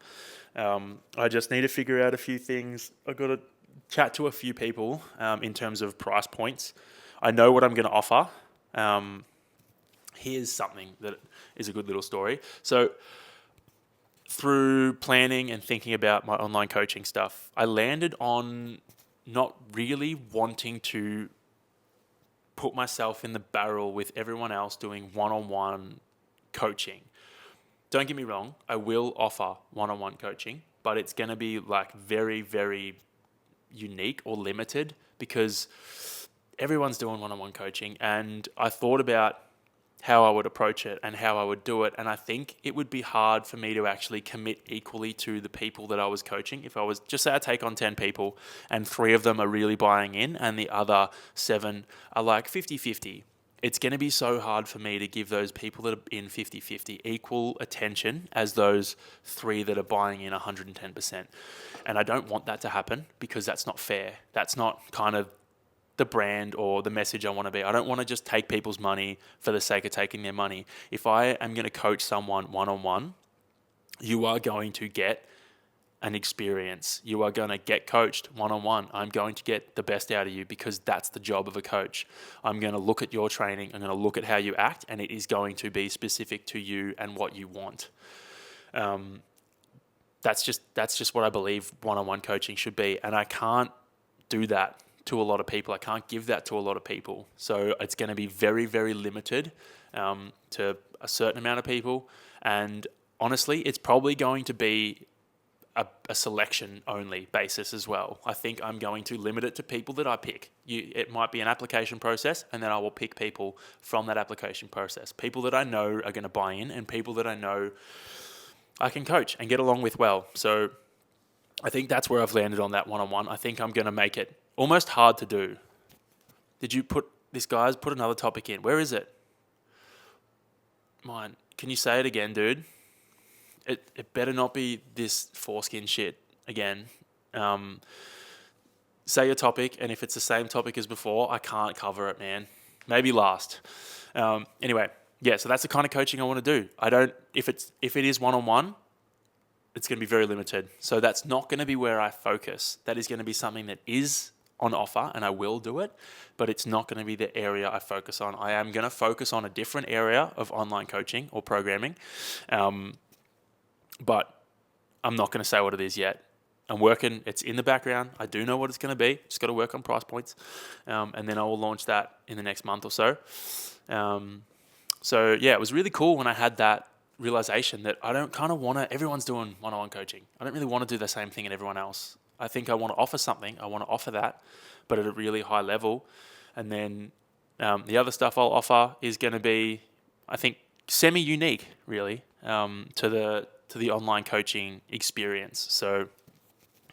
I just need to figure out a few things. I've got to chat to a few people in terms of price points. I know what I'm going to offer. Here's something that is a good little story. So through planning and thinking about my online coaching stuff, I landed on not really wanting to put myself in the barrel with everyone else doing one-on-one coaching. Don't get me wrong, I will offer one-on-one coaching, but it's going to be like very, very unique or limited because everyone's doing one-on-one coaching, and I thought about how I would approach it and how I would do it. And I think it would be hard for me to actually commit equally to the people that I was coaching. If I was, just say I take on 10 people and 3 of them are really buying in and the other 7 are like 50-50. It's going to be so hard for me to give those people that are in 50-50 equal attention as those 3 that are buying in 110%. And I don't want that to happen because that's not fair. That's not kind of the brand or the message I want to be. I don't want to just take people's money for the sake of taking their money. If I am going to coach someone one-on-one, you are going to get an experience. You are going to get coached one-on-one. I'm going to get the best out of you because that's the job of a coach. I'm going to look at your training. I'm going to look at how you act, and it is going to be specific to you and what you want. That's just what I believe one-on-one coaching should be. And I can't do that to a lot of people. I can't give that to a lot of people. So it's going to be very, very limited to a certain amount of people. And honestly, it's probably going to be a selection only basis as well. I think I'm going to limit it to people that I pick. It might be an application process, and then I will pick people from that application process. People that I know are going to buy in, and people that I know I can coach and get along with well. So I think that's where I've landed on that one-on-one. I think I'm going to make it almost hard to do. Did you put this, guys? Put another topic in. Where is it? Mine. Can you say it again, dude? It better not be this foreskin shit again. Say your topic, and if it's the same topic as before, I can't cover it, man. Maybe last. Anyway, yeah. So that's the kind of coaching I want to do. I don't. If it is one-on-one, it's going to be very limited. So that's not going to be where I focus. That is going to be something that is on offer, and I will do it, but it's not going to be the area I focus on. I am going to focus on a different area of online coaching or programming, but I'm not going to say what it is yet. I'm working. It's in the background. I do know what it's going to be. Just got to work on price points, and then I will launch that in the next month or so. So yeah, it was really cool when I had that realization that I don't kind of want to, everyone's doing one-on-one coaching. I don't really want to do the same thing as everyone else. I think I want to offer something. I want to offer that, but at a really high level. And then the other stuff I'll offer is going to be, I think, semi-unique really to the online coaching experience. So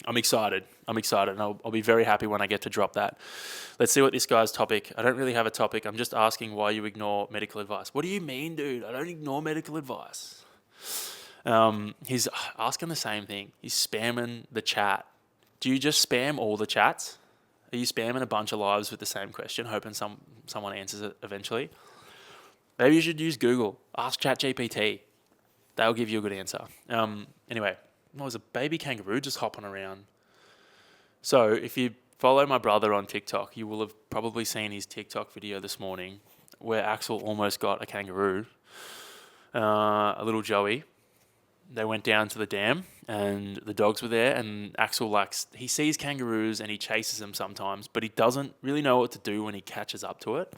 I'm excited, and I'll be very happy when I get to drop that. Let's see what this guy's topic. I don't really have a topic. I'm just asking why you ignore medical advice. What do you mean, dude? I don't ignore medical advice. He's asking the same thing. He's spamming the chat. Do you just spam all the chats? Are you spamming a bunch of lives with the same question, hoping someone answers it eventually? Maybe you should use Google. Ask ChatGPT. They'll give you a good answer. Anyway, there was a baby kangaroo just hopping around. So if you follow my brother on TikTok, you will have probably seen his TikTok video this morning where Axel almost got a kangaroo, a little Joey. They went down to the dam and the dogs were there, and Axel he sees kangaroos and he chases them sometimes, but he doesn't really know what to do when he catches up to it.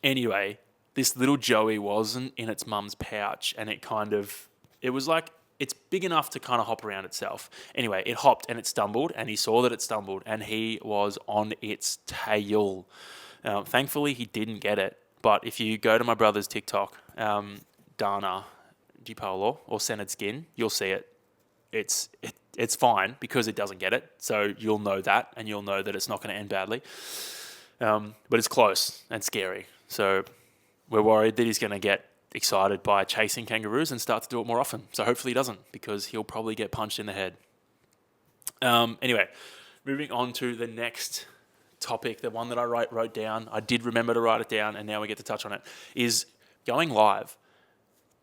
Anyway, this little Joey wasn't in its mum's pouch, and it was like, it's big enough to kind of hop around itself. Anyway, it hopped and it stumbled, and he saw that it stumbled, and he was on its tail. Thankfully, he didn't get it. But if you go to my brother's TikTok, Dana, dipolar or centered skin, you'll see it. It's fine because it doesn't get it. So you'll know that, and you'll know that it's not going to end badly. But it's close and scary. So we're worried that he's going to get excited by chasing kangaroos and start to do it more often. So hopefully he doesn't, because he'll probably get punched in the head. Anyway, moving on to the next topic, the one that I wrote down. I did remember to write it down, and now we get to touch on it, is going live.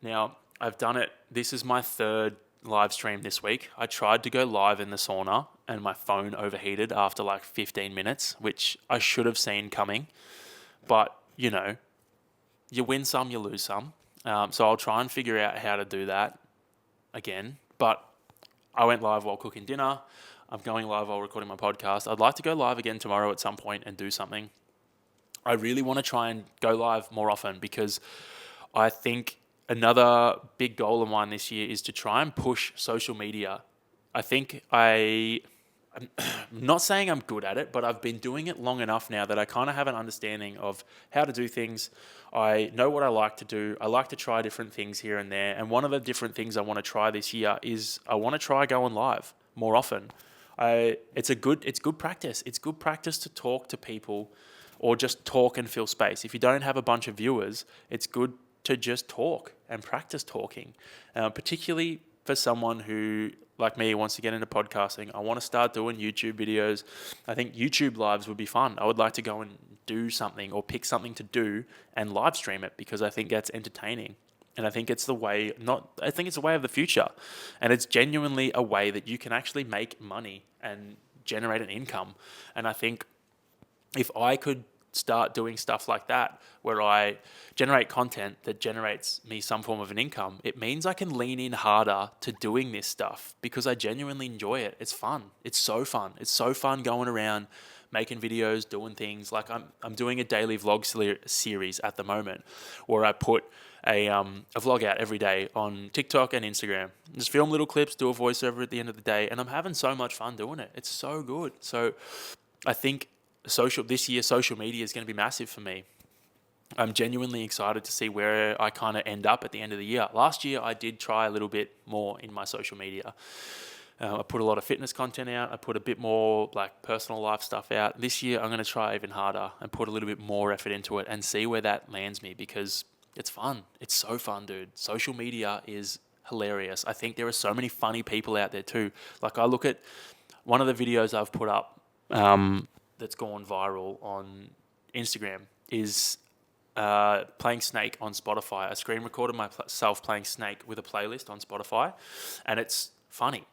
Now, I've done it. This is my third live stream this week. I tried to go live in the sauna, and my phone overheated after like 15 minutes, which I should have seen coming. But, you know, you win some, you lose some. So I'll try and figure out how to do that again. But I went live while cooking dinner. I'm going live while recording my podcast. I'd like to go live again tomorrow at some point and do something. I really want to try and go live more often, because I think another big goal of mine this year is to try and push social media. I think I'm not saying I'm good at it, but I've been doing it long enough now that I kind of have an understanding of how to do things. I know what I like to do. I like to try different things here and there. And one of the different things I want to try this year is I want to try going live more often. It's good practice. It's good practice to talk to people, or just talk and fill space. If you don't have a bunch of viewers, it's good to just talk and practice talking, particularly for someone who, like me, wants to get into podcasting. I want to start doing YouTube videos. I think YouTube lives would be fun. I would like to go and do something, or pick something to do and live stream it, because I think that's entertaining. And I think it's the way, I think it's the way of the future. And it's genuinely a way that you can actually make money and generate an income. And I think if I could start doing stuff like that, where I generate content that generates me some form of an income, it means I can lean in harder to doing this stuff, because I genuinely enjoy it. It's fun. It's so fun. It's so fun going around making videos, doing things. Like I'm doing a daily vlog series at the moment, where I put a vlog out every day on TikTok and Instagram. Just film little clips, do a voiceover at the end of the day, and I'm having so much fun doing it. It's so good. So I think this year social media is going to be massive for me. I'm genuinely excited to see where I kind of end up at the end of the year. Last year I did try a little bit more in my social media. I put a lot of fitness content out. I put a bit more like personal life stuff out. This year I'm going to try even harder and put a little bit more effort into it and see where that lands me, because it's fun. It's so fun, dude. Social media is hilarious. I think there are so many funny people out there too. Like, I look at one of the videos I've put up that's gone viral on Instagram is playing Snake on Spotify. I screen recorded myself playing Snake with a playlist on Spotify, and it's funny.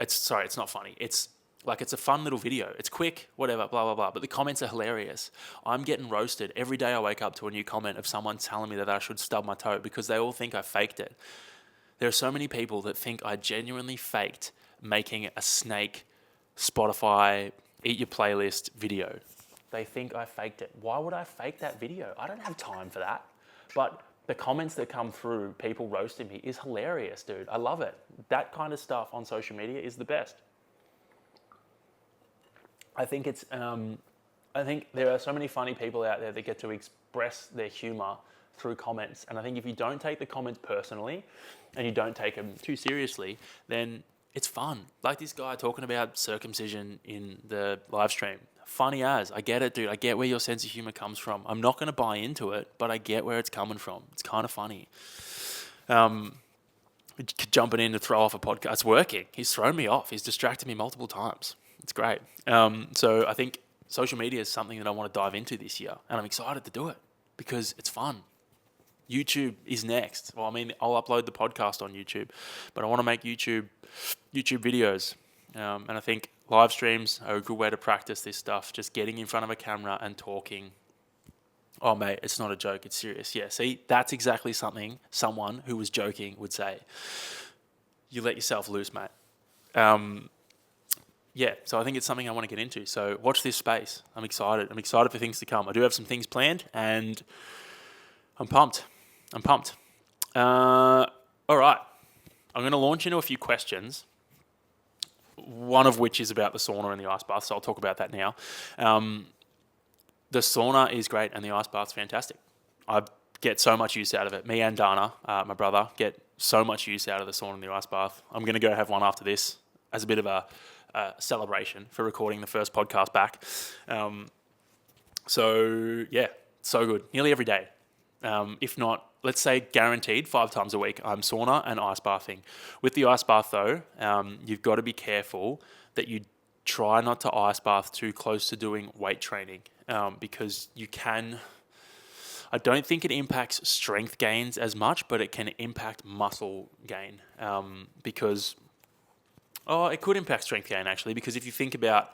It's not funny. It's a fun little video. It's quick, whatever, blah, blah, blah. But the comments are hilarious. I'm getting roasted. Every day I wake up to a new comment of someone telling me that I should stub my toe, because they all think I faked it. There are so many people that think I genuinely faked making a Snake Spotify Eat Your Playlist video. They think I faked it. Why would I fake that video? I don't have time for that. But the comments that come through, people roasting me, is hilarious, dude. I love it. That kind of stuff on social media is the best. I think there are so many funny people out there that get to express their humor through comments. And I think if you don't take the comments personally and you don't take them too seriously, then it's fun. Like this guy talking about circumcision in the live stream. Funny as. I get it, dude. I get where your sense of humor comes from. I'm not going to buy into it, but I get where it's coming from. It's kind of funny. Jumping in to throw off a podcast. It's working. He's thrown me off. He's distracted me multiple times. It's great. So I think social media is something that I want to dive into this year, and I'm excited to do it because it's fun. YouTube is next. Well, I mean, I'll upload the podcast on YouTube, but I want to make YouTube videos. And I think live streams are a good way to practice this stuff. Just getting in front of a camera and talking. Oh, mate, it's not a joke. It's serious. Yeah, see, that's exactly something someone who was joking would say. You let yourself loose, mate. Yeah, so I think it's something I want to get into. So watch this space. I'm excited. I'm excited for things to come. I do have some things planned, and I'm pumped. All right. I'm going to launch into a few questions, one of which is about the sauna and the ice bath, so I'll talk about that now. The sauna is great and the ice bath's fantastic. I get so much use out of it. Me and Dana, my brother, get so much use out of the sauna and the ice bath. I'm going to go have one after this as a bit of a celebration for recording the first podcast back. So yeah, so good. Nearly every day. If not, let's say guaranteed 5 times a week, I'm sauna and ice bathing. With the ice bath though, you've got to be careful that you try not to ice bath too close to doing weight training, because you can... I don't think it impacts strength gains as much, but it can impact muscle gain, because... Oh, it could impact strength gain actually, because if you think about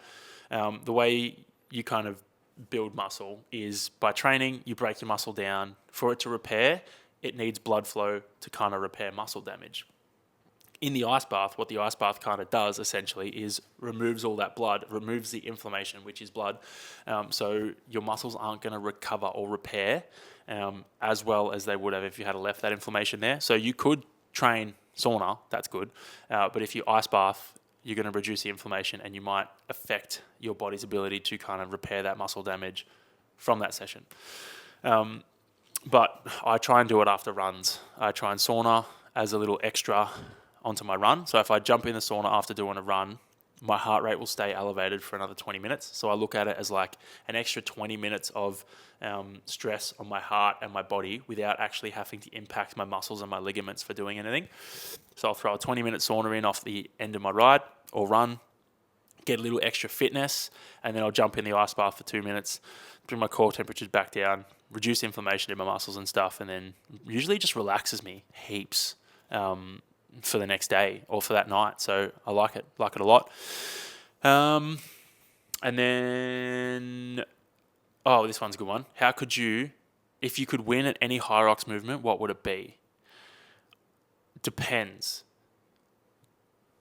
the way you kind of build muscle is by training, you break your muscle down. For it to repair, it needs blood flow to kind of repair muscle damage. In the ice bath, what the ice bath kind of does essentially is removes all that blood, removes the inflammation, which is blood. So your muscles aren't going to recover or repair as well as they would have if you had left that inflammation there. So you could train sauna, that's good. But if you ice bath, you're going to reduce the inflammation and you might affect your body's ability to kind of repair that muscle damage from that session. But I try and do it after runs. I try and sauna as a little extra onto my run. So if I jump in the sauna after doing a run, my heart rate will stay elevated for another 20 minutes. So I look at it as like an extra 20 minutes of stress on my heart and my body without actually having to impact my muscles and my ligaments for doing anything. So I'll throw a 20-minute sauna in off the end of my ride or run, get a little extra fitness, and then I'll jump in the ice bath for 2 minutes, bring my core temperatures back down, reduce inflammation in my muscles and stuff, and then usually just relaxes me heaps for the next day or for that night. So I like it a lot. And then, this one's a good one. How could you, if you could win at any Hyrox movement, what would it be? Depends.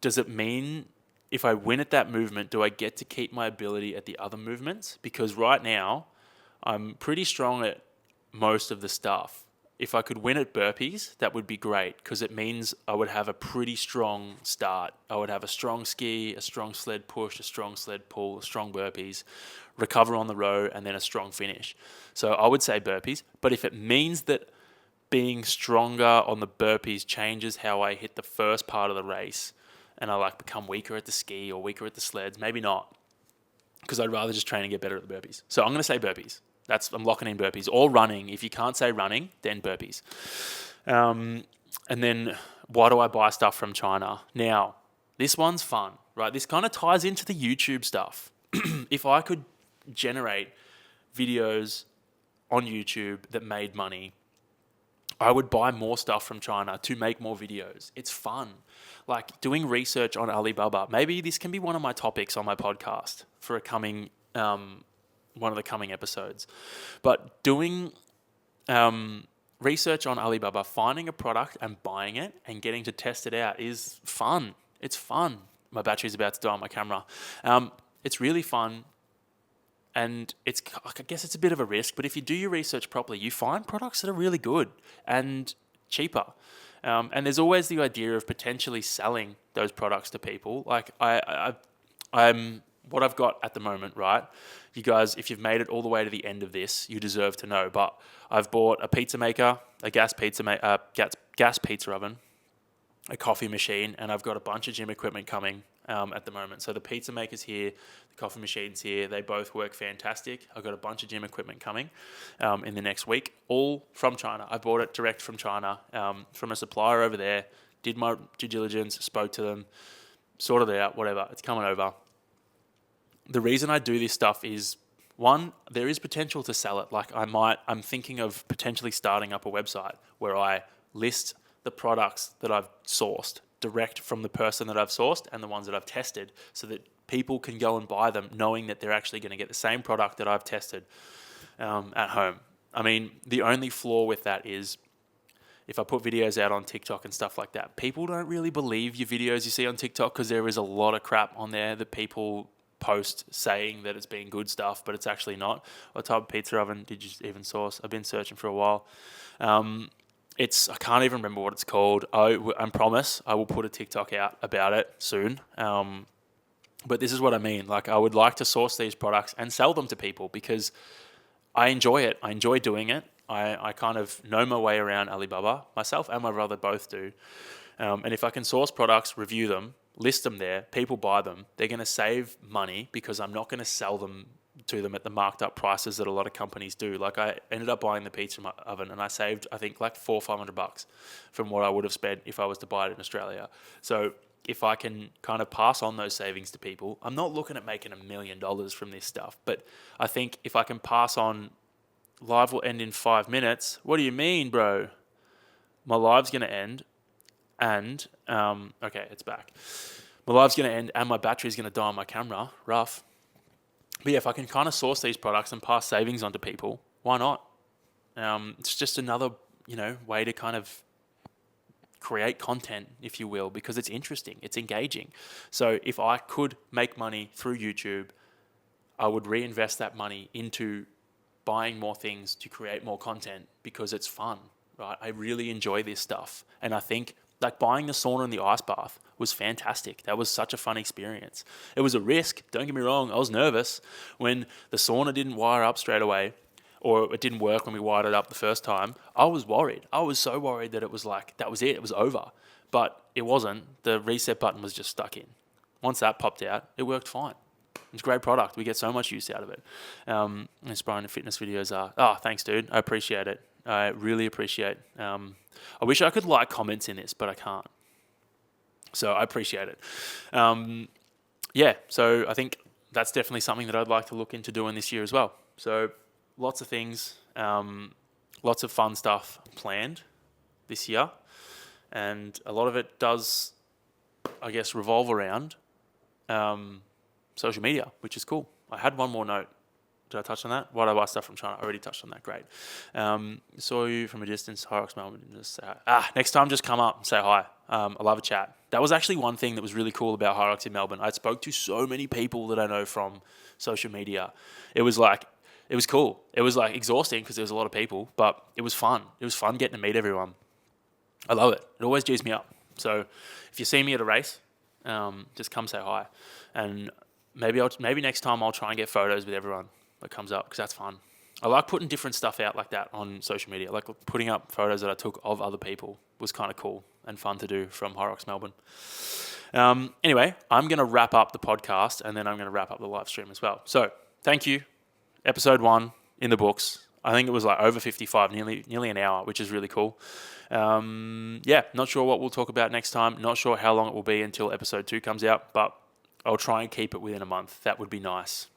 Does it mean if I win at that movement, do I get to keep my ability at the other movements? Because right now, I'm pretty strong at most of the stuff. If I could win at burpees, that would be great because it means I would have a pretty strong start. I would have a strong ski, a strong sled push, a strong sled pull, strong burpees, recover on the row, and then a strong finish. So I would say burpees. But if it means that being stronger on the burpees changes how I hit the first part of the race and I become weaker at the ski or weaker at the sleds, maybe not, because I'd rather just train and get better at the burpees. So I'm going to say burpees. I'm locking in burpees or running. If you can't say running, then burpees. And then why do I buy stuff from China? Now, this one's fun, right? This kind of ties into the YouTube stuff. If I could generate videos on YouTube that made money, I would buy more stuff from China to make more videos. It's fun. Like doing research on Alibaba. Maybe this can be one of my topics on my podcast for a coming... one of the coming episodes. But doing research on Alibaba, finding a product and buying it and getting to test it out is fun. It's fun. My battery's about to die on my camera. It's really fun. And I guess it's a bit of a risk, but if you do your research properly, you find products that are really good and cheaper. And there's always the idea of potentially selling those products to people. Like I'm what I've got at the moment, right? You guys, if you've made it all the way to the end of this, you deserve to know. But I've bought a pizza maker, a gas pizza oven, a coffee machine, and I've got a bunch of gym equipment coming at the moment. So the pizza maker's here, the coffee machine's here. They both work fantastic. I've got a bunch of gym equipment coming in the next week, all from China. I bought it direct from China, from a supplier over there, did my due diligence, spoke to them, sorted it out, whatever. It's coming over. The reason I do this stuff is, one, there is potential to sell it. I'm thinking of potentially starting up a website where I list the products that I've sourced direct from the person that I've sourced and the ones that I've tested so that people can go and buy them knowing that they're actually going to get the same product that I've tested at home. I mean, the only flaw with that is if I put videos out on TikTok and stuff like that, people don't really believe your videos you see on TikTok because there is a lot of crap on there that people post saying that it's been good stuff, but it's actually not. What type of pizza oven did you even source? I've been searching for a while. I can't even remember what it's called. I promise I will put a TikTok out about it soon. But this is what I mean. I would like to source these products and sell them to people because I enjoy it. I enjoy doing it. I kind of know my way around Alibaba. Myself and my brother both do. And if I can source products, review them, list them there, people buy them, they're going to save money because I'm not going to sell them to them at the marked up prices that a lot of companies do. Like I ended up buying the pizza oven and I saved, I think, like $400 or $500 from what I would have spent if I was to buy it in Australia. So if I can kind of pass on those savings to people, I'm not looking at making $1 million from this stuff, but I think if I can pass on, live will end in 5 minutes. What do you mean, bro? My live's going to end and, okay, it's back. My live's going to end and my battery's going to die on my camera. Rough. But yeah, if I can kind of source these products and pass savings on to people, why not? It's just another, way to kind of create content, if you will, because it's interesting, it's engaging. So if I could make money through YouTube, I would reinvest that money into buying more things to create more content because it's fun, right? I really enjoy this stuff. And I think like buying the sauna and the ice bath was fantastic. That was such a fun experience. It was a risk, don't get me wrong. I was nervous when the sauna didn't wire up straight away, or it didn't work when we wired it up the first time. I was worried. I was so worried that it was like, that was it was over. But it wasn't. The reset button was just stuck in. Once that popped out, it worked fine. It's a great product. We get so much use out of it. Inspiring fitness videos are, thanks dude. I appreciate it. I really appreciate. I wish I could like comments in this, but I can't. So I appreciate it. So I think that's definitely something that I'd like to look into doing this year as well. So lots of things, lots of fun stuff planned this year. And a lot of it does, I guess, revolve around social media, which is cool. I had one more note. Did I touch on that? Why do I buy stuff from China? I already touched on that. Great. Saw you from a distance, Hyrox Melbourne. Just say hi. Next time, just come up and say hi. I love a chat. That was actually one thing that was really cool about Hyrox in Melbourne. I spoke to so many people that I know from social media. It was cool. It was like exhausting because there was a lot of people, but it was fun. It was fun getting to meet everyone. I love it. It always G's me up. So if you see me at a race, just come say hi. And maybe next time I'll try and get photos with everyone that comes up because that's fun. I like putting different stuff out like that on social media. Like putting up photos that I took of other people was kind of cool and fun to do from Hyrox Melbourne. Anyway, I'm going to wrap up the podcast and then I'm going to wrap up the live stream as well. So thank you. Episode 1 in the books. I think it was like over 55, nearly an hour, which is really cool. Not sure what we'll talk about next time. Not sure how long it will be until episode 2 comes out, but I'll try and keep it within a month. That would be nice.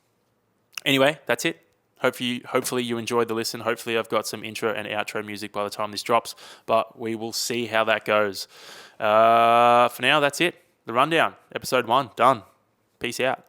Anyway, that's it. Hopefully you enjoyed the listen. Hopefully I've got some intro and outro music by the time this drops, but we will see how that goes. For now, that's it. The rundown. Episode 1, done. Peace out.